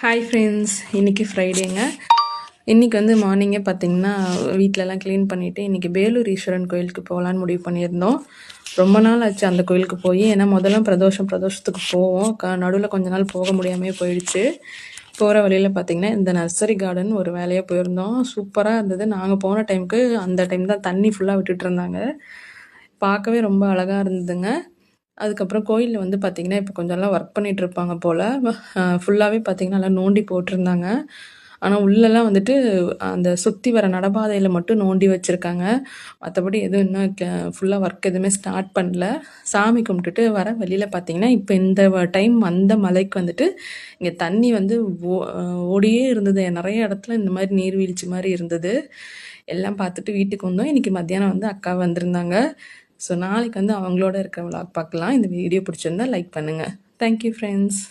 Hi friends, இன்றைக்கி ஃப்ரைடேங்க. இன்றைக்கி வந்து மார்னிங்கே பார்த்திங்கன்னா வீட்டிலலாம் க்ளீன் பண்ணிவிட்டு இன்றைக்கி பேலூர் ஈஸ்வரன் கோயிலுக்கு போகலான்னு முடிவு பண்ணியிருந்தோம். ரொம்ப நாள் ஆச்சு அந்த கோயிலுக்கு போய். ஏன்னா முதல்லாம் பிரதோஷத்துக்கு போவோம். நடுவில் கொஞ்ச நாள் போக முடியாமல் போயிடுச்சு. போகிற வழியில் பார்த்திங்கன்னா இந்த நர்சரி கார்டன் ஒரு வேலையாக போயிருந்தோம். சூப்பராக இருந்தது. நாங்கள் போன டைமுக்கு அந்த டைம் தான் தண்ணி ஃபுல்லாக விட்டுட்டு இருந்தாங்க. பார்க்கவே ரொம்ப அழகாக இருந்ததுங்க. அதுக்கப்புறம் கோயிலில் வந்து பார்த்திங்கன்னா இப்போ கொஞ்சம்லாம் ஒர்க் பண்ணிகிட்ருப்பாங்க போல். ஃபுல்லாகவே பார்த்திங்கன்னா நல்லா நோண்டி போட்டிருந்தாங்க. ஆனால் உள்ளெல்லாம் வந்துட்டு அந்த சுற்றி வர நடபாதையில் மட்டும் நோண்டி வச்சுருக்காங்க. மற்றபடி எதுவும் இன்னும் ஃபுல்லாக ஒர்க் எதுவுமே ஸ்டார்ட் பண்ணல. சாமி கும்பிட்டுட்டு வர வழியில் பார்த்திங்கன்னா இப்போ இந்த டைம் வந்த மலைக்கு வந்துட்டு இங்கே தண்ணி வந்து ஓடியே இருந்தது. நிறைய இடத்துல இந்த மாதிரி நீர்வீழ்ச்சி மாதிரி இருந்தது. எல்லாம் பார்த்துட்டு வீட்டுக்கு வந்தோம். இன்றைக்கி மத்தியானம் வந்து அக்கா வந்திருந்தாங்க. ஸோ நாளைக்கு வந்து அவங்களோட இருக்கிற விளாக் பார்க்கலாம். இந்த வீடியோ பிடிச்சிருந்தா லைக் பண்ணுங்கள். Thank you friends.